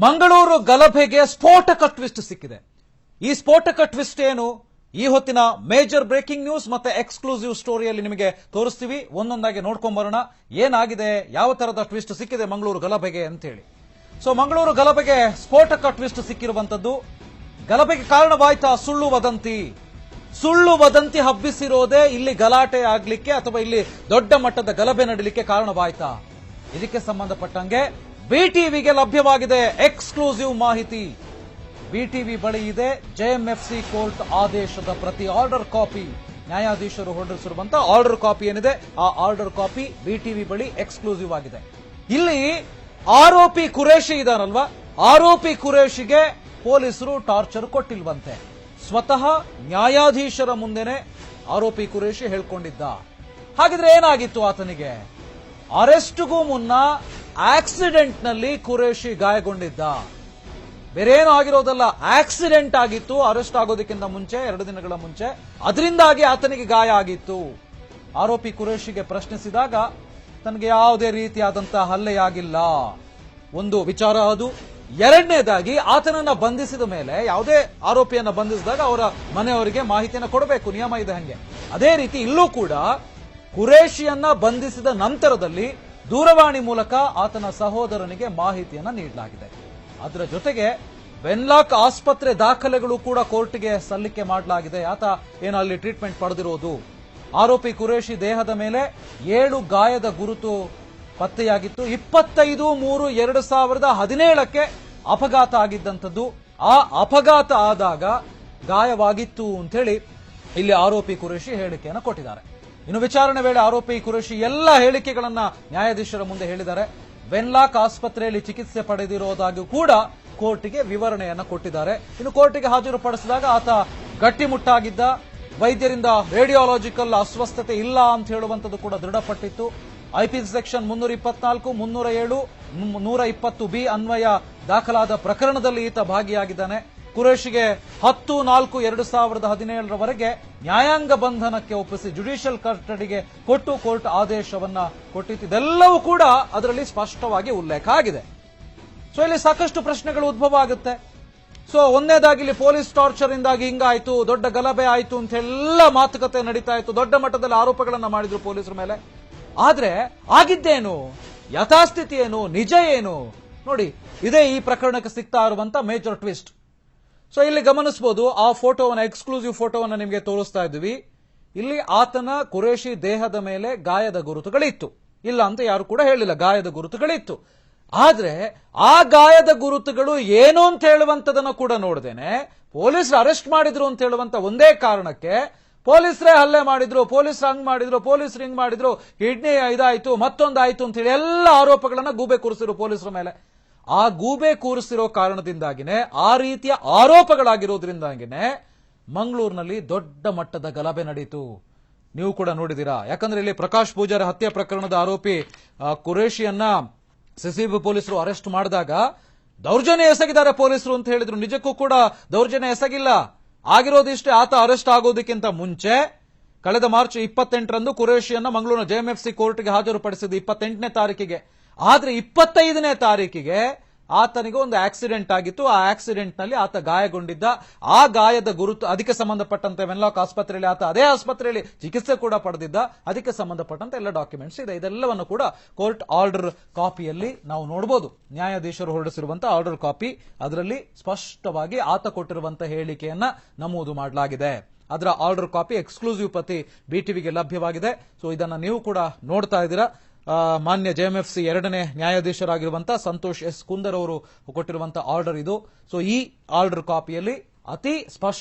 ಮಂಗಳೂರು ಗಲಭೆಗೆ ಸ್ಫೋಟಕ ಟ್ವಿಸ್ಟ್ ಸಿಕ್ಕಿದೆ. ಈ ಸ್ಫೋಟಕ ಟ್ವಿಸ್ಟ್ ಏನು? ಈ ಹೊತ್ತಿನ ಮೇಜರ್ ಬ್ರೇಕಿಂಗ್ ನ್ಯೂಸ್ ಮತ್ತೆ ಎಕ್ಸ್ಕ್ಲೂಸಿವ್ ಸ್ಟೋರಿಯಲ್ಲಿ ನಿಮಗೆ ತೋರಿಸ್ತೀವಿ. ಒಂದೊಂದಾಗಿ ನೋಡ್ಕೊಂಡ್ ಬರೋಣ ಏನಾಗಿದೆ, ಯಾವ ತರದ ಟ್ವಿಸ್ಟ್ ಸಿಕ್ಕಿದೆ ಮಂಗಳೂರು ಗಲಭೆಗೆ ಅಂತ ಹೇಳಿ. ಸೊ ಮಂಗಳೂರು ಗಲಭೆಗೆ ಸ್ಫೋಟಕ ಟ್ವಿಸ್ಟ್ ಸಿಕ್ಕಿರುವಂತದ್ದು. ಗಲಭೆಗೆ ಕಾರಣವಾಯ್ತಾ ಸುಳ್ಳು ವದಂತಿ ಹಬ್ಬಿಸಿರೋದೇ ಇಲ್ಲಿ ಗಲಾಟೆ ಆಗ್ಲಿಕ್ಕೆ ಅಥವಾ ಇಲ್ಲಿ ದೊಡ್ಡ ಮಟ್ಟದ ಗಲಭೆ ನಡೀಲಿಕ್ಕೆ ಕಾರಣವಾಯ್ತಾ? ಇದಕ್ಕೆ ಸಂಬಂಧಪಟ್ಟಂಗೆ ಬಿಟಿವಿಗೆ ಲಭ್ಯವಾಗಿದೆ ಎಕ್ಸ್ಕ್ಲೂಸಿವ್ ಮಾಹಿತಿ. ಬಿಟಿವಿ ಬಳಿ ಇದೆ ಜೆಎಂಎಫ್ಸಿ ಕೋರ್ಟ್ ಆದೇಶದ ಪ್ರತಿ ಆರ್ಡರ್ ಕಾಪಿ. ನ್ಯಾಯಾಧೀಶರು ಹೊರಡಿಸಿರುವಂತಹ ಆರ್ಡರ್ ಕಾಪಿ ಏನಿದೆ ಆ ಆರ್ಡರ್ ಕಾಪಿ ಬಿಟಿವಿ ಬಳಿ ಎಕ್ಸ್ಕ್ಲೂಸಿವ್ ಆಗಿದೆ. ಇಲ್ಲಿ ಆರೋಪಿ ಕುರೇಶಿ ಇದಾನಲ್ವಾ, ಆರೋಪಿ ಕುರೇಶಿಗೆ ಪೊಲೀಸರು ಟಾರ್ಚರ್ ಕೊಟ್ಟಿಲ್ವಂತೆ. ಸ್ವತಃ ನ್ಯಾಯಾಧೀಶರ ಮುಂದೆನೆ ಆರೋಪಿ ಕುರೇಶಿ ಹೇಳ್ಕೊಂಡಿದ್ದ. ಹಾಗಿದ್ರೆ ಏನಾಗಿತ್ತು ಆತನಿಗೆ? ಅರೆಸ್ಟ್ಗೂ ಮುನ್ನ ಆಕ್ಸಿಡೆಂಟ್ ನಲ್ಲಿ ಕುರೇಶಿ ಗಾಯಗೊಂಡಿದ್ದ. ಬೇರೇನೂ ಆಗಿರೋದಲ್ಲ, ಆಕ್ಸಿಡೆಂಟ್ ಆಗಿತ್ತು. ಅರೆಸ್ಟ್ ಆಗೋದಕ್ಕಿಂತ ಮುಂಚೆ 2 ದಿನಗಳ ಮುಂಚೆ ಅದರಿಂದಾಗಿ ಆತನಿಗೆ ಗಾಯ ಆಗಿತ್ತು. ಆರೋಪಿ ಕುರೇಶಿಗೆ ಪ್ರಶ್ನಿಸಿದಾಗ ತನಗೆ ಯಾವುದೇ ರೀತಿಯಾದಂತಹ ಹಲ್ಲೆಯಾಗಿಲ್ಲ ಒಂದು ವಿಚಾರ ಅದು. ಎರಡನೇದಾಗಿ ಆತನನ್ನ ಬಂಧಿಸಿದ ಮೇಲೆ, ಯಾವುದೇ ಆರೋಪಿಯನ್ನ ಬಂಧಿಸಿದಾಗ ಅವರ ಮನೆಯವರಿಗೆ ಮಾಹಿತಿಯನ್ನು ಕೊಡಬೇಕು, ನಿಯಮ ಇದೆ ಹಂಗೆ. ಅದೇ ರೀತಿ ಇಲ್ಲೂ ಕೂಡ ಕುರೇಶಿಯನ್ನ ಬಂಧಿಸಿದ ನಂತರದಲ್ಲಿ ದೂರವಾಣಿ ಮೂಲಕ ಆತನ ಸಹೋದರನಿಗೆ ಮಾಹಿತಿಯನ್ನ ನೀಡಲಾಗಿದೆ. ಅದರ ಜೊತೆಗೆ ವೆನ್ಲಾಕ್ ಆಸ್ಪತ್ರೆ ದಾಖಲೆಗಳು ಕೂಡ ಕೋರ್ಟ್ಗೆ ಸಲ್ಲಿಕೆ ಮಾಡಲಾಗಿದೆ. ಆತ ಏನು ಅಲ್ಲಿ ಟ್ರೀಟ್ಮೆಂಟ್ ಪಡೆದಿರೋದು. ಆರೋಪಿ ಕುರೇಶಿ ದೇಹದ ಮೇಲೆ 7 ಗಾಯದ ಗುರುತು ಪತ್ತೆಯಾಗಿತ್ತು. 25/3/2017ಕ್ಕೆ ಅಪಘಾತ ಆಗಿದ್ದಂಥದ್ದು. ಆ ಅಪಘಾತ ಆದಾಗ ಗಾಯವಾಗಿತ್ತು ಅಂತ ಹೇಳಿ ಇಲ್ಲಿ ಆರೋಪಿ ಕುರೇಶಿ ಹೇಳಿಕೆಯನ್ನು ಕೊಟ್ಟಿದ್ದಾರೆ. ಇನ್ನು ವಿಚಾರಣೆ ವೇಳೆ ಆರೋಪಿ ಕುರೇಶಿ ಎಲ್ಲ ಹೇಳಿಕೆಗಳನ್ನ ನ್ಯಾಯಾಧೀಶರ ಮುಂದೆ ಹೇಳಿದ್ದಾರೆ. ವೆನ್ಲಾಕ್ ಆಸ್ಪತ್ರೆಯಲ್ಲಿ ಚಿಕಿತ್ಸೆ ಪಡೆದಿರೋದಾಗಿ ಕೂಡ ಕೋರ್ಟಿಗೆ ವಿವರಣೆಯನ್ನ ಕೊಟ್ಟಿದ್ದಾರೆ. ಇನ್ನು ಕೋರ್ಟಿಗೆ ಹಾಜರುಪಡಿಸಿದಾಗ ಆತ ಗಟ್ಟಿಮುಟ್ಟಾಗಿದ್ದ. ವೈದ್ಯರಿಂದ ರೇಡಿಯಾಲಜಿಕಲ್ ಅಸ್ವಸ್ಥತೆ ಇಲ್ಲ ಅಂತ ಹೇಳುವಂಥದ್ದು ಕೂಡ ದೃಢಪಟ್ಟಿತ್ತು. ಐಪಿಸಿ ಸೆಕ್ಷನ್ 324, 307, 120B ಅನ್ವಯ ದಾಖಲಾದ ಪ್ರಕರಣದಲ್ಲಿ ಈತ ಭಾಗಿಯಾಗಿದ್ದಾನೆ. ಕುರೇಶಿಗೆ 10/4/2017 ನ್ಯಾಯಾಂಗ ಬಂಧನಕ್ಕೆ ಒಪ್ಪಿಸಿ ಜುಡಿಷಿಯಲ್ ಕಸ್ಟಡಿಗೆ ಕೊಟ್ಟು ಕೋರ್ಟ್ ಆದೇಶವನ್ನ ಕೊಟ್ಟಿತ್ತು. ಇದೆಲ್ಲವೂ ಕೂಡ ಅದರಲ್ಲಿ ಸ್ಪಷ್ಟವಾಗಿ ಉಲ್ಲೇಖ ಆಗಿದೆ. ಸೊ ಇಲ್ಲಿ ಸಾಕಷ್ಟು ಪ್ರಶ್ನೆಗಳು ಉದ್ಭವ ಆಗುತ್ತೆ. ಸೊ ಒಂದನೇದಾಗಿ ಇಲ್ಲಿ ಪೊಲೀಸ್ ಟಾರ್ಚರ್ ಇಂದಾಗಿ ಹಿಂಗಾಯ್ತು, ದೊಡ್ಡ ಗಲಭೆ ಆಯ್ತು ಅಂತ ಎಲ್ಲ ಮಾತುಕತೆ ನಡೀತಾ ಇತ್ತು. ದೊಡ್ಡ ಮಟ್ಟದಲ್ಲಿ ಆರೋಪಗಳನ್ನ ಮಾಡಿದ್ರು ಪೊಲೀಸರ ಮೇಲೆ. ಆದ್ರೆ ಆಗಿದ್ದೇನು, ಯಥಾಸ್ಥಿತಿ ಏನು, ನಿಜ ಏನು ನೋಡಿ. ಇದೇ ಈ ಪ್ರಕರಣಕ್ಕೆ ಸಿಗ್ತಾ ಇರುವಂತ ಮೇಜರ್ ಟ್ವಿಸ್ಟ್. ಸೊ ಇಲ್ಲಿ ಗಮನಿಸಬಹುದು, ಆ ಫೋಟೋವನ್ನ, ಎಕ್ಸ್ಕ್ಲೂಸಿವ್ ಫೋಟೋವನ್ನ ನಿಮಗೆ ತೋರಿಸ್ತಾ ಇದ್ವಿ. ಇಲ್ಲಿ ಆತನ ಕುರೇಶಿ ದೇಹದ ಮೇಲೆ ಗಾಯದ ಗುರುತುಗಳಿತ್ತು. ಇಲ್ಲ ಅಂತ ಯಾರು ಕೂಡ ಹೇಳಿಲ್ಲ, ಗಾಯದ ಗುರುತುಗಳಿತ್ತು. ಆದ್ರೆ ಆ ಗಾಯದ ಗುರುತುಗಳು ಏನು ಅಂತ ಹೇಳುವಂತದನ್ನ ಕೂಡ ನೋಡ್ದೇನೆ ಪೊಲೀಸರು ಅರೆಸ್ಟ್ ಮಾಡಿದ್ರು ಅಂತ ಹೇಳುವಂತ ಒಂದೇ ಕಾರಣಕ್ಕೆ ಪೊಲೀಸರೇ ಹಲ್ಲೆ ಮಾಡಿದ್ರು, ಪೊಲೀಸರು ಹಂಗ್ ಮಾಡಿದ್ರು, ಪೊಲೀಸರು ಹಿಂಗ್ ಮಾಡಿದ್ರು, ಕಿಡ್ನಿ ಇದಾಯ್ತು, ಮತ್ತೊಂದಾಯ್ತು ಅಂತ ಹೇಳಿ ಎಲ್ಲ ಆರೋಪಗಳನ್ನ ಗೂಬೆ ಕೂರಿಸಿದ್ರು ಪೊಲೀಸರ ಮೇಲೆ. ಆ ಗೂಬೆ ಕೂರಿಸಿರೋ ಕಾರಣದಿಂದಾಗಿನೇ, ಆ ರೀತಿಯ ಆರೋಪಗಳಾಗಿರೋದ್ರಿಂದಾಗಿನೇ ಮಂಗಳೂರಿನಲ್ಲಿ ದೊಡ್ಡ ಮಟ್ಟದ ಗಲಭೆ ನಡೀತು. ನೀವು ಕೂಡ ನೋಡಿದೀರಾ. ಯಾಕಂದ್ರೆ ಇಲ್ಲಿ ಪ್ರಕಾಶ್ ಪೂಜಾರಿ ಹತ್ಯೆ ಪ್ರಕರಣದ ಆರೋಪಿ ಕುರೇಶಿಯನ್ನ ಸಿಸಿಬಿ ಪೊಲೀಸರು ಅರೆಸ್ಟ್ ಮಾಡಿದಾಗ ದೌರ್ಜನ್ಯ ಎಸಗಿದ್ದಾರೆ ಪೊಲೀಸರು ಅಂತ ಹೇಳಿದ್ರು. ನಿಜಕ್ಕೂ ಕೂಡ ದೌರ್ಜನ್ಯ ಎಸಗಿಲ್ಲ. ಆಗಿರೋದಿಷ್ಟೇ, ಆತ ಅರೆಸ್ಟ್ ಆಗೋದಕ್ಕಿಂತ ಮುಂಚೆ ಕಳೆದ ಮಾರ್ಚ್ 28ರಂದು ಕುರೇಶಿಯನ್ನ ಮಂಗಳೂರಿನ ಜೆಎಂಎಫ್ಸಿ ಕೋರ್ಟ್ಗೆ ಹಾಜರುಪಡಿಸಿದ್ದು 28ನೇ ತಾರೀಕಿಗೆ. ಆದ್ರೆ 25ನೇ ತಾರೀಕಿಗೆ ಆತನಿಗೆ ಒಂದು ಆಕ್ಸಿಡೆಂಟ್ ಆಗಿತ್ತು. ಆ ಆಕ್ಸಿಡೆಂಟ್ ನಲ್ಲಿ ಆತ ಗಾಯಗೊಂಡಿದ್ದ. ಆ ಗಾಯದ ಗುರುತು, ಅದಕ್ಕೆ ಸಂಬಂಧಪಟ್ಟಂತೆ ವೆನ್ಲಾಕ್ ಆಸ್ಪತ್ರೆಯಲ್ಲಿ ಆತ ಅದೇ ಆಸ್ಪತ್ರೆಯಲ್ಲಿ ಚಿಕಿತ್ಸೆ ಕೂಡ ಪಡೆದಿದ್ದ. ಅದಕ್ಕೆ ಸಂಬಂಧಪಟ್ಟಂತೆ ಎಲ್ಲ ಡಾಕ್ಯುಮೆಂಟ್ಸ್ ಇದೆ. ಇದೆಲ್ಲವನ್ನು ಕೂಡ ಕೋರ್ಟ್ ಆರ್ಡರ್ ಕಾಪಿಯಲ್ಲಿ ನಾವು ನೋಡಬಹುದು. ನ್ಯಾಯಾಧೀಶರು ಹೊರಡಿಸಿರುವಂತಹ ಆರ್ಡರ್ ಕಾಪಿ, ಅದರಲ್ಲಿ ಸ್ಪಷ್ಟವಾಗಿ ಆತ ಕೊಟ್ಟಿರುವಂತಹ ಹೇಳಿಕೆಯನ್ನ ನಮೂದು ಮಾಡಲಾಗಿದೆ. ಅದರ ಆರ್ಡರ್ ಕಾಪಿ ಎಕ್ಸ್ಕ್ಲೂಸಿವ್ ಪ್ರತಿ ಬಿಟಿವಿಗೆ ಲಭ್ಯವಾಗಿದೆ. ಸೊ ಇದನ್ನ ನೀವು ಕೂಡ ನೋಡ್ತಾ ಇದ್ದೀರಾ. ಮಾನ್ಯ ಜೆಎಂಎಫ್ಸಿ 2ನೇ ನ್ಯಾಯಾಧೀಶರಾಗಿರುವಂತಹ ಸಂತೋಷ್ ಎಸ್ ಕುಂದರ್ ಅವರು ಕೊಟ್ಟಿರುವಂತಹ ಆರ್ಡರ್ ಇದು. ಸೊ ಈ ಆರ್ಡರ್ ಕಾಪಿಯಲ್ಲಿ ಅತಿ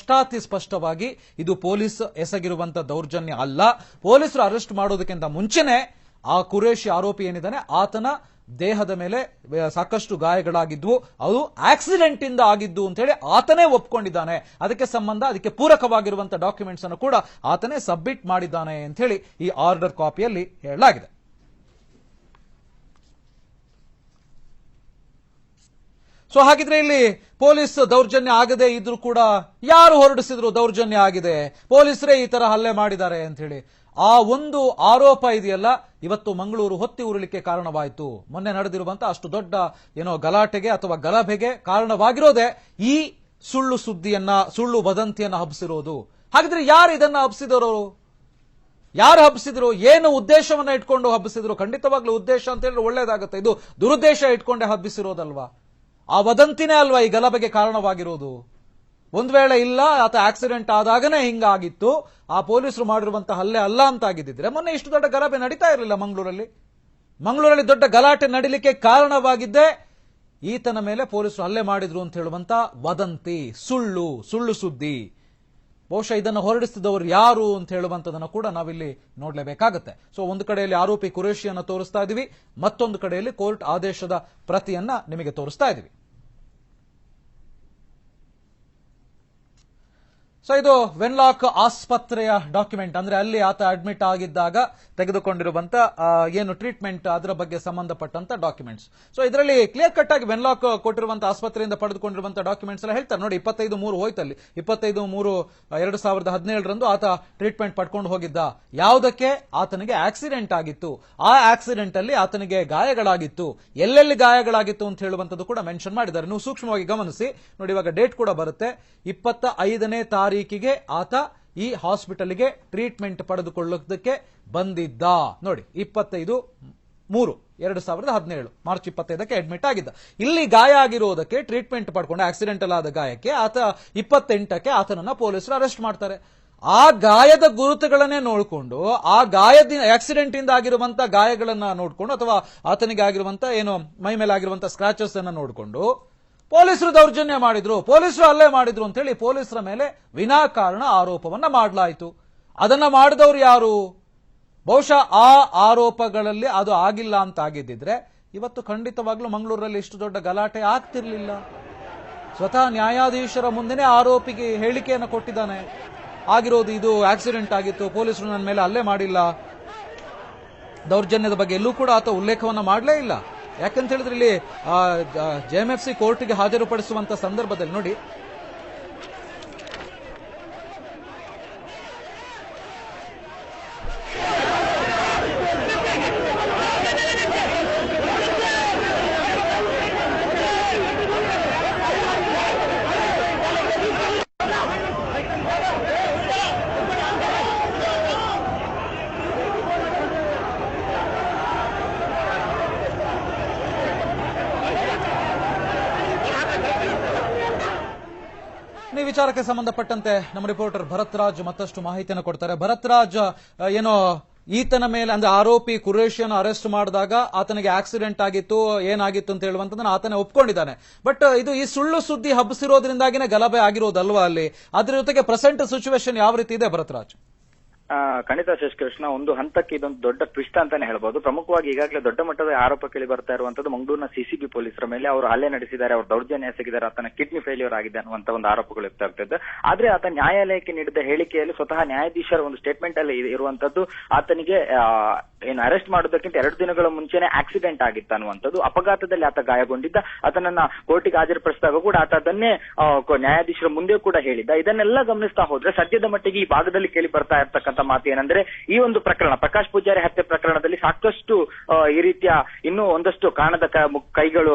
ಸ್ಪಷ್ಟವಾಗಿ ಇದು ಪೊಲೀಸ್ ಎಸಗಿರುವಂತಹ ದೌರ್ಜನ್ಯ ಅಲ್ಲ. ಪೊಲೀಸರು ಅರೆಸ್ಟ್ ಮಾಡೋದಕ್ಕಿಂತ ಮುಂಚೆನೆ ಆ ಕುರೇಶಿ ಆರೋಪಿ ಏನಿದ್ದಾನೆ ಆತನ ದೇಹದ ಮೇಲೆ ಸಾಕಷ್ಟು ಗಾಯಗಳಾಗಿದ್ವು, ಅದು ಆಕ್ಸಿಡೆಂಟ್ ಇಂದ ಆಗಿದ್ದು ಅಂತ ಹೇಳಿ ಆತನೇ ಒಪ್ಕೊಂಡಿದ್ದಾನೆ. ಅದಕ್ಕೆ ಪೂರಕವಾಗಿರುವಂತಹ ಡಾಕ್ಯುಮೆಂಟ್ಸ್ ಅನ್ನು ಕೂಡ ಆತನೇ ಸಬ್ಮಿಟ್ ಮಾಡಿದ್ದಾನೆ ಅಂತ ಹೇಳಿ ಈ ಆರ್ಡರ್ ಕಾಪಿಯಲ್ಲಿ ಹೇಳಲಾಗಿದೆ. ಸೊ ಹಾಗಿದ್ರೆ ಇಲ್ಲಿ ಪೊಲೀಸ್ ದೌರ್ಜನ್ಯ ಆಗದೆ ಇದ್ರೂ ಕೂಡ ಯಾರು ಹೊರಡಿಸಿದ್ರು ದೌರ್ಜನ್ಯ ಆಗಿದೆ, ಪೊಲೀಸರೇ ಈ ತರ ಹಲ್ಲೆ ಮಾಡಿದ್ದಾರೆ ಅಂತ ಹೇಳಿ? ಆ ಒಂದು ಆರೋಪ ಇದೆಯಲ್ಲ ಇವತ್ತು ಮಂಗಳೂರು ಹೊತ್ತಿ ಉರುಳಿಕೆ ಕಾರಣವಾಯಿತು. ಮೊನ್ನೆ ನಡೆದಿರುವಂತಹ ಅಷ್ಟು ದೊಡ್ಡ ಗಲಾಟೆಗೆ ಅಥವಾ ಗಲಭೆಗೆ ಕಾರಣವಾಗಿರೋದೇ ಈ ಸುಳ್ಳು ಸುದ್ದಿಯನ್ನ, ಸುಳ್ಳು ವದಂತಿಯನ್ನ ಹಬ್ಬಿಸಿರೋದು. ಹಾಗಿದ್ರೆ ಯಾರು ಇದನ್ನ ಹಬ್ಬಿಸಿದವರು? ಯಾರು ಹಬ್ಬಿಸಿದ್ರು? ಏನು ಉದ್ದೇಶವನ್ನ ಇಟ್ಕೊಂಡು ಹಬ್ಬಿಸಿದ್ರು? ಖಂಡಿತವಾಗ್ಲೂ ಉದ್ದೇಶ ಅಂತ ಹೇಳಿದ್ರೆ ಒಳ್ಳೇದಾಗುತ್ತೆ. ಇದು ದುರುದ್ದೇಶ ಇಟ್ಕೊಂಡೆ ಹಬ್ಬಿಸಿರೋದಲ್ವಾ? ಆ ವದಂತಿನೇ ಅಲ್ವಾ ಈ ಗಲಭೆಗೆ ಕಾರಣವಾಗಿರೋದು? ಒಂದ್ ವೇಳೆ ಇಲ್ಲ, ಆತ ಆಕ್ಸಿಡೆಂಟ್ ಆದಾಗನೇ ಹಿಂಗಾಗಿತ್ತು, ಆ ಪೊಲೀಸರು ಮಾಡಿರುವಂತಹ ಹಲ್ಲೆ ಅಲ್ಲ ಅಂತ ಆಗಿದ್ದಿದ್ರೆ ಮೊನ್ನೆ ಇಷ್ಟು ದೊಡ್ಡ ಗಲಭೆ ನಡೀತಾ ಇರಲಿಲ್ಲ. ಮಂಗಳೂರಲ್ಲಿ ದೊಡ್ಡ ಗಲಾಟೆ ನಡೀಲಿಕ್ಕೆ ಕಾರಣವಾಗಿದ್ದೇ ಈತನ ಮೇಲೆ ಪೊಲೀಸರು ಹಲ್ಲೆ ಮಾಡಿದ್ರು ಅಂತ ಹೇಳುವಂತ ವದಂತಿ, ಸುಳ್ಳು ಸುದ್ದಿ. ಬಹುಶಃ ಇದನ್ನು ಹೊರಡಿಸಿದವರು ಯಾರು ಅಂತ ಹೇಳುವಂತದನ್ನು ಕೂಡ ನಾವಿಲ್ಲಿ ನೋಡಲೇಬೇಕಾಗುತ್ತೆ. ಸೊ ಒಂದು ಕಡೆಯಲ್ಲಿ ಆರೋಪಿ ಕುರೇಶಿಯನ್ನ ತೋರಿಸ್ತಾ ಇದೀವಿ, ಮತ್ತೊಂದು ಕಡೆಯಲ್ಲಿ ಕೋರ್ಟ್ ಆದೇಶದ ಪ್ರತಿಯನ್ನ ನಿಮಗೆ ತೋರಿಸ್ತಾ ಇದೀವಿ. ಸೊ ಇದು ವೆನ್ಲಾಕ್ ಆಸ್ಪತ್ರೆಯ ಡಾಕ್ಯುಮೆಂಟ್, ಅಂದ್ರೆ ಅಲ್ಲಿ ಆತ ಅಡ್ಮಿಟ್ ಆಗಿದ್ದಾಗ ತೆಗೆದುಕೊಂಡಿರುವಂತ ಏನು ಟ್ರೀಟ್ಮೆಂಟ್ ಅದರ ಬಗ್ಗೆ ಸಂಬಂಧಪಟ್ಟಂತ ಡಾಕ್ಯುಮೆಂಟ್ಸ್. ಸೊ ಇದರಲ್ಲಿ ಕ್ಲಿಯರ್ ಕಟ್ ಆಗಿ ವೆನ್ಲಾಕ್ ಕೊಟ್ಟಿರುವಂತಹ ಆಸ್ಪತ್ರೆಯಿಂದ ಪಡೆದುಕೊಂಡಿರುವಂತಹ ಡಾಕ್ಯುಮೆಂಟ್ಸ್ ಎಲ್ಲ ಹೇಳ್ತಾರೆ ನೋಡಿ. 25/3 ಹೋಯ್ತಲ್ಲಿ, 25/3/2017 ಆತ ಟ್ರೀಟ್ಮೆಂಟ್ ಪಡ್ಕೊಂಡು ಹೋಗಿದ್ದ. ಯಾವುದಕ್ಕೆ? ಆತನಿಗೆ ಆಕ್ಸಿಡೆಂಟ್ ಆಗಿತ್ತು. ಆ ಆಕ್ಸಿಡೆಂಟ್ ಅಲ್ಲಿ ಆತನಿಗೆ ಗಾಯಗಳಾಗಿತ್ತು. ಎಲ್ಲೆಲ್ಲಿ ಗಾಯಗಳಾಗಿತ್ತು ಅಂತ ಹೇಳುವಂತದ್ದು ಕೂಡ ಮೆನ್ಷನ್ ಮಾಡಿದ್ದಾರೆ. ನೀವು ಸೂಕ್ಷ್ಮವಾಗಿ ಗಮನಿಸಿ ನೋಡಿ. ಇವಾಗ ಡೇಟ್ ಕೂಡ ಬರುತ್ತೆ, 25ನೇ ತಾರೀಕಿಗೆ ಆತ ಈ ಹಾಸ್ಪಿಟಲ್ಗೆ ಟ್ರೀಟ್ಮೆಂಟ್ ಪಡೆದುಕೊಳ್ಳೋದಕ್ಕೆ ಬಂದಿದ್ದ ನೋಡಿ. 25/3/2017 ಮಾರ್ಚ್ 25ಕ್ಕೆ ಅಡ್ಮಿಟ್ ಆಗಿದ್ದ. ಇಲ್ಲಿ ಗಾಯ ಆಗಿರೋದಕ್ಕೆ, ಟ್ರೀಟ್ಮೆಂಟ್ ಪಡ್ಕೊಂಡು ಆಕ್ಸಿಡೆಂಟಲ್ ಆದ ಗಾಯಕ್ಕೆ ಆತ 28ಕ್ಕೆ ಆತನನ್ನ ಪೊಲೀಸರು ಅರೆಸ್ಟ್ ಮಾಡ್ತಾರೆ. ಆ ಗಾಯದ ಗುರುತುಗಳನ್ನೇ ನೋಡಿಕೊಂಡು, ಆ ಗಾಯದಿಂದ ಆಕ್ಸಿಡೆಂಟ್ ಇಂದ ಆಗಿರುವಂತಹ ಗಾಯಗಳನ್ನ ನೋಡಿಕೊಂಡು, ಅಥವಾ ಆತನಿಗೆ ಆಗಿರುವಂತಹ ಮೈ ಮೇಲೆ ಆಗಿರುವಂತಹ ಸ್ಕ್ರಾಚಸ್ ಅನ್ನ ನೋಡಿಕೊಂಡು ಪೊಲೀಸರು ದೌರ್ಜನ್ಯ ಮಾಡಿದ್ರು, ಪೊಲೀಸರು ಹಲ್ಲೆ ಮಾಡಿದ್ರು ಅಂತ ಹೇಳಿ ಪೊಲೀಸರ ಮೇಲೆ ವಿನಾಕಾರಣ ಆರೋಪವನ್ನ ಮಾಡಲಾಯಿತು. ಅದನ್ನ ಮಾಡಿದವರು ಯಾರು? ಬಹುಶಃ ಆ ಆರೋಪಗಳಲ್ಲಿ ಅದು ಆಗಿಲ್ಲ ಅಂತ ಆಗಿದ್ದಿದ್ರೆ ಇವತ್ತು ಖಂಡಿತವಾಗ್ಲೂ ಮಂಗಳೂರಲ್ಲಿ ಇಷ್ಟು ದೊಡ್ಡ ಗಲಾಟೆ ಆಗ್ತಿರ್ಲಿಲ್ಲ. ಸ್ವತಃ ನ್ಯಾಯಾಧೀಶರ ಮುಂದೆನೆ ಆರೋಪಿಗೆ ಹೇಳಿಕೆಯನ್ನು ಕೊಟ್ಟಿದ್ದಾನೆ, ಆಗಿರೋದು ಇದು ಆಕ್ಸಿಡೆಂಟ್ ಆಗಿತ್ತು, ಪೊಲೀಸರು ನನ್ನ ಮೇಲೆ ಹಲ್ಲೆ ಮಾಡಿಲ್ಲ, ದೌರ್ಜನ್ಯದ ಬಗ್ಗೆ ಎಲ್ಲೂ ಕೂಡ ಆತ ಉಲ್ಲೇಖವನ್ನ ಮಾಡಲೇ ಇಲ್ಲ. ಯಾಕಂತ ಹೇಳಿದ್ರೆ ಇಲ್ಲಿ JMFC ಕೋರ್ಟ್ಗೆ ಹಾಜರುಪಡಿಸುವಂತ ಸಂದರ್ಭದಲ್ಲಿ ನೋಡಿ, ಈ ವಿಚಾರಕ್ಕೆ ಸಂಬಂಧಪಟ್ಟಂತೆ ನಮ್ಮ ರಿಪೋರ್ಟರ್ ಭರತ್ ರಾಜ್ ಮತ್ತಷ್ಟು ಮಾಹಿತಿಯನ್ನು ಕೊಡ್ತಾರೆ. ಭರತ್ ರಾಜ್, ಈತನ ಮೇಲೆ ಅಂದ್ರೆ ಆರೋಪಿ ಕುರೇಶಿಯನ್ನು ಅರೆಸ್ಟ್ ಮಾಡಿದಾಗ ಆತನಿಗೆ ಆಕ್ಸಿಡೆಂಟ್ ಆಗಿತ್ತು, ಏನಾಗಿತ್ತು ಅಂತ ಹೇಳುವಂತದನ್ನ ಆತನೇ ಒಪ್ಕೊಂಡಿದ್ದಾನೆ. ಬಟ್ ಇದು ಈ ಸುಳ್ಳು ಸುದ್ದಿ ಹಬ್ಬಿಸಿರೋದ್ರಿಂದಾಗಿನೇ ಗಲಭೆ ಆಗಿರೋದಲ್ವಾ ಅಲ್ಲಿ? ಅದ್ರ ಜೊತೆಗೆ ಪ್ರೆಸೆಂಟ್ ಸಿಚುವೇಶನ್ ಯಾವ ರೀತಿ ಇದೆ ಭರತ್ ರಾಜ್? ಖಂಡಿತ ಶೇಷಕೃಷ್ಣ, ಒಂದು ಹಂತಕ್ಕೆ ಇದೊಂದು ದೊಡ್ಡ ಟ್ವಿಸ್ಟ್ ಅಂತಾನೆ ಹೇಳ್ಬಹುದು. ಪ್ರಮುಖವಾಗಿ ಈಗಾಗಲೇ ದೊಡ್ಡ ಮಟ್ಟದ ಆರೋಪ ಕೇಳಿ ಬರ್ತಾ ಇರುವಂತದ್ದು ಮಂಗಳೂರಿನ ಸಿಸಿಬಿ ಪೊಲೀಸರ ಮೇಲೆ. ಅವರು ಹಲ್ಲೆ ನಡೆಸಿದ್ದಾರೆ, ಅವರು ದೌರ್ಜನ್ಯ ಎಸಗಿದ್ದಾರೆ, ಆತನ ಕಿಡ್ನಿ ಫೇಲ್ಯೂರ್ ಆಗಿದೆ ಅನ್ನುವಂತ ಒಂದು ಆರೋಪಗಳು ಇರ್ತಾ ಇರ್ತದೆ. ಆದ್ರೆ ಆತ ನ್ಯಾಯಾಲಯಕ್ಕೆ ನೀಡಿದ ಹೇಳಿಕೆಯಲ್ಲಿ ಸ್ವತಃ ನ್ಯಾಯಾಧೀಶರ ಒಂದು ಸ್ಟೇಟ್ಮೆಂಟ್ ಅಲ್ಲಿ ಇರುವಂತದ್ದು ಆತನಿಗೆ ಅರೆಸ್ಟ್ ಮಾಡೋದಕ್ಕಿಂತ 2 ದಿನಗಳ ಮುಂಚೆನೆ ಆಕ್ಸಿಡೆಂಟ್ ಆಗಿತ್ತು ಅನ್ನುವಂಥದ್ದು. ಅಪಘಾತದಲ್ಲಿ ಆತ ಗಾಯಗೊಂಡಿದ್ದ. ಆತನನ್ನ ಕೋರ್ಟಿಗೆ ಹಾಜರುಪಡಿಸಿದಾಗ ಕೂಡ ಆತ ಅದನ್ನೇ ನ್ಯಾಯಾಧೀಶರ ಮುಂದೆ ಕೂಡ ಹೇಳಿದ್ದ. ಇದನ್ನೆಲ್ಲ ಗಮನಿಸ್ತಾ ಹೋದ್ರೆ ಸದ್ಯದ ಮಟ್ಟಿಗೆ ಈ ಭಾಗದಲ್ಲಿ ಕೇಳಿ ಬರ್ತಾ ಇರ್ತಕ್ಕಂಥ ಮಾತು ಏನಂದ್ರೆ, ಈ ಒಂದು ಪ್ರಕರಣ, ಪ್ರಕಾಶ್ ಪೂಜಾರಿ ಹತ್ಯೆ ಪ್ರಕರಣದಲ್ಲಿ ಸಾಕಷ್ಟು ಈ ರೀತಿಯ ಇನ್ನೂ ಒಂದಷ್ಟು ಕಾಣದ ಕೈಗಳು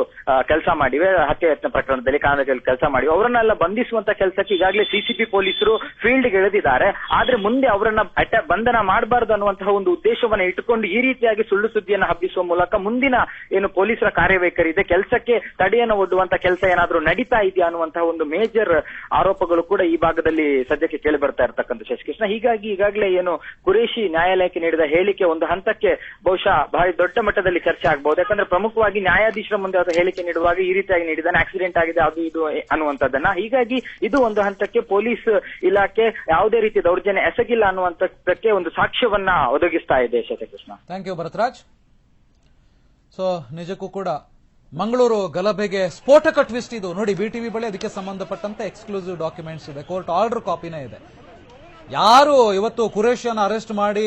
ಕೆಲಸ ಮಾಡಿವೆ. ಹತ್ಯೆ ಯತ್ನ ಪ್ರಕರಣದಲ್ಲಿ ಕಾಣದ ಕೆಲಸ ಮಾಡಿವೆ. ಅವರನ್ನೆಲ್ಲ ಬಂಧಿಸುವಂತ ಕೆಲಸಕ್ಕೆ ಈಗಾಗಲೇ ಸಿಸಿಬಿ ಪೊಲೀಸರು ಫೀಲ್ಡ್ಗೆ ಇಳಿದಿದ್ದಾರೆ. ಆದ್ರೆ ಮುಂದೆ ಅವರನ್ನ ಬಂಧನ ಮಾಡಬಾರದು ಅನ್ನುವಂತಹ ಒಂದು ಉದ್ದೇಶವನ್ನ ಇಟ್ಟುಕೊಂಡು ಈ ರೀತಿಯಾಗಿ ಸುಳ್ಳು ಸುದ್ದಿಯನ್ನು ಹಬ್ಬಿಸುವ ಮೂಲಕ ಮುಂದಿನ ಏನು ಪೊಲೀಸರ ಕಾರ್ಯವೈಖರಿ ಇದೆ, ಕೆಲಸಕ್ಕೆ ತಡೆಯನ್ನು ಒಡ್ಡುವಂತ ಕೆಲಸ ಏನಾದ್ರೂ ನಡೀತಾ ಇದೆಯಾ ಅನ್ನುವಂತಹ ಒಂದು ಮೇಜರ್ ಆರೋಪಗಳು ಕೂಡ ಈ ಭಾಗದಲ್ಲಿ ಸದ್ಯಕ್ಕೆ ಕೇಳಿ ಬರ್ತಾ ಇರ್ತಕ್ಕಂಥ ಶಶಿಕೃಷ್ಣ. ಹೀಗಾಗಿ ಈಗಾಗಲೇ ಏನು ಕುರೇಶಿ ನ್ಯಾಯಾಲಯಕ್ಕೆ ನೀಡಿದ ಹೇಳಿಕೆ ಒಂದು ಹಂತಕ್ಕೆ ಬಹುಶಃ ಬಹಳ ದೊಡ್ಡ ಮಟ್ಟದಲ್ಲಿ ಚರ್ಚೆ ಆಗಬಹುದು. ಯಾಕಂದ್ರೆ ಪ್ರಮುಖವಾಗಿ ನ್ಯಾಯಾಧೀಶರ ಮುಂದೆ ಅದು ಹೇಳಿಕೆ ನೀಡುವಾಗ ಈ ರೀತಿಯಾಗಿ ನೀಡಿದ್ದಾನೆ, ಆಕ್ಸಿಡೆಂಟ್ ಆಗಿದೆ ಅದು ಇದು ಅನ್ನುವಂಥದ್ದನ್ನ. ಹೀಗಾಗಿ ಇದು ಒಂದು ಹಂತಕ್ಕೆ ಪೊಲೀಸ್ ಇಲಾಖೆ ಯಾವುದೇ ರೀತಿ ದೌರ್ಜನ್ಯ ಎಸಗಿಲ್ಲ ಅನ್ನುವಂಥದ್ದಕ್ಕೆ ಒಂದು ಸಾಕ್ಷ್ಯವನ್ನ ಒದಗಿಸ್ತಾ ಇದೆ. ಶಶಿಕೃಷ್ಣ, ಥ್ಯಾಂಕ್ ಯು ಭರತ್ರಾಜ್. ಸೊ ನಿಜಕ್ಕೂ ಕೂಡ ಮಂಗಳೂರು ಗಲಭೆಗೆ ಸ್ಫೋಟಕ ಟ್ವಿಸ್ಟ್ ಇದು ನೋಡಿ. ಬಿಟಿವಿ ಬಳಿ ಅದಕ್ಕೆ ಸಂಬಂಧಪಟ್ಟಂತೆ ಎಕ್ಸ್ಕ್ಲೂಸಿವ್ ಡಾಕ್ಯುಮೆಂಟ್ಸ್ ಇದೆ, ಕೋರ್ಟ್ ಆರ್ಡರ್ ಕಾಪಿನೇ ಇದೆ. ಯಾರು ಇವತ್ತು ಕುರೇಶಿಯನ್ನು ಅರೆಸ್ಟ್ ಮಾಡಿ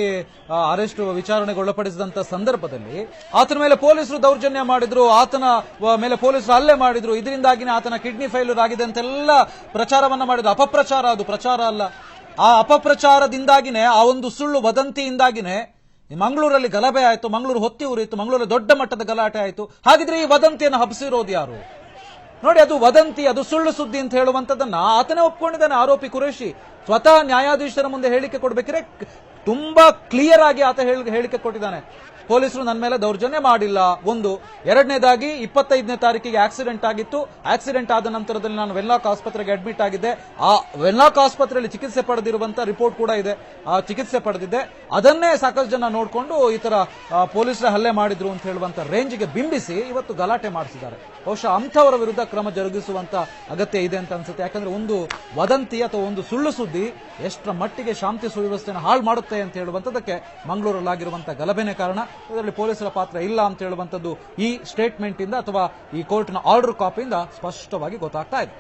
ಅರೆಸ್ಟ್ ವಿಚಾರಣೆಗೆ ಒಳಪಡಿಸಿದಂತ ಸಂದರ್ಭದಲ್ಲಿ ಆತನ ಮೇಲೆ ಪೊಲೀಸರು ದೌರ್ಜನ್ಯ ಮಾಡಿದ್ರು, ಆತನ ಮೇಲೆ ಪೊಲೀಸರು ಹಲ್ಲೆ ಮಾಡಿದ್ರು, ಇದರಿಂದಾಗಿನೇ ಆತನ ಕಿಡ್ನಿ ಫೇಲ್ಯೂರ್ ಆಗಿದೆ ಅಂತೆಲ್ಲ ಪ್ರಚಾರವನ್ನ ಮಾಡಿದ್ರು. ಅಪಪ್ರಚಾರ, ಅದು ಪ್ರಚಾರ ಅಲ್ಲ. ಆ ಅಪಪ್ರಚಾರದಿಂದಾಗಿನೇ, ಆ ಒಂದು ಸುಳ್ಳು ವದಂತಿಯಿಂದಾಗಿನೇ ಮಂಗಳೂರಲ್ಲಿ ಗಲಭೆ ಆಯಿತು, ಮಂಗಳೂರು ಹೊತ್ತಿ ಉರಿಯಿತು, ಮಂಗಳೂರಲ್ಲಿ ದೊಡ್ಡ ಮಟ್ಟದ ಗಲಾಟೆ ಆಯಿತು. ಹಾಗಿದ್ರೆ ಈ ವದಂತಿಯನ್ನು ಹಬ್ಬಿಸಿರೋದು ಯಾರು? ನೋಡಿ, ಅದು ವದಂತಿ, ಅದು ಸುಳ್ಳು ಸುದ್ದಿ ಅಂತ ಹೇಳುವಂತದನ್ನ ಆತನೇ ಒಪ್ಕೊಂಡಿದ್ದಾನೆ ಆರೋಪಿ ಕುರೇಶಿ. ಸ್ವತಃ ನ್ಯಾಯಾಧೀಶರ ಮುಂದೆ ಹೇಳಿಕೆ ಕೊಡ್ಬೇಕಿದ್ರೆ ತುಂಬಾ ಕ್ಲಿಯರ್ ಆಗಿ ಆತ ಹೇಳಿಕೆ ಕೊಟ್ಟಿದ್ದಾನೆ. ಪೊಲೀಸರು ನನ್ನ ಮೇಲೆ ದೌರ್ಜನ್ಯ ಮಾಡಿಲ್ಲ. ಒಂದು. ಎರಡನೇದಾಗಿ 25ನೇ ತಾರೀಕಿಗೆ ಆಕ್ಸಿಡೆಂಟ್ ಆಗಿತ್ತು. ಆಕ್ಸಿಡೆಂಟ್ ಆದ ನಂತರದಲ್ಲಿ ನಾನು ವೆನ್ಲಾಕ್ ಆಸ್ಪತ್ರೆಗೆ ಅಡ್ಮಿಟ್ ಆಗಿದ್ದೆ. ಆ ವೆನ್ಲಾಕ್ ಆಸ್ಪತ್ರೆಯಲ್ಲಿ ಚಿಕಿತ್ಸೆ ಪಡೆದಿರುವಂತ ರಿಪೋರ್ಟ್ ಕೂಡ ಇದೆ. ಆ ಚಿಕಿತ್ಸೆ ಪಡೆದಿದ್ದೆ. ಅದನ್ನೇ ಸಾಕಷ್ಟು ಜನ ನೋಡಿಕೊಂಡು ಈ ತರ ಪೊಲೀಸರ ಹಲ್ಲೆ ಮಾಡಿದ್ರು ಅಂತ ಹೇಳುವಂತ ರೇಂಜ್ಗೆ ಬಿಂಬಿಸಿ ಇವತ್ತು ಗಲಾಟೆ ಮಾಡಿಸಿದ್ದಾರೆ. ಬಹುಶಃ ಅಂಥವರ ವಿರುದ್ಧ ಕ್ರಮ ಜರುಗಿಸುವಂತ ಅಗತ್ಯ ಇದೆ ಅಂತ ಅನ್ಸುತ್ತೆ. ಯಾಕಂದ್ರೆ ಒಂದು ವದಂತಿ ಅಥವಾ ಒಂದು ಸುಳ್ಳು ಸುದ್ದಿ ಎಷ್ಟರ ಮಟ್ಟಿಗೆ ಶಾಂತಿ ಸುವ್ಯವಸ್ಥೆಯನ್ನು ಹಾಳು ಮಾಡುತ್ತೆ ಅಂತ ಹೇಳುವಂತದಕ್ಕೆ ಮಂಗಳೂರಲ್ಲಾಗಿರುವಂತಹ ಗಲಭೆನೇ ಕಾರಣ. ಇದರಲ್ಲಿ ಪೊಲೀಸರ ಪಾತ್ರ ಇಲ್ಲ ಅಂತ ಹೇಳುವಂತದ್ದು ಈ ಸ್ಟೇಟ್ಮೆಂಟ್ ಇಂದ ಅಥವಾ ಈ ಕೋರ್ಟ್ನ ಆರ್ಡರ್ ಕಾಪಿಯಿಂದ ಸ್ಪಷ್ಟವಾಗಿ ಗೊತ್ತಾಗ್ತಾ ಇದೆ.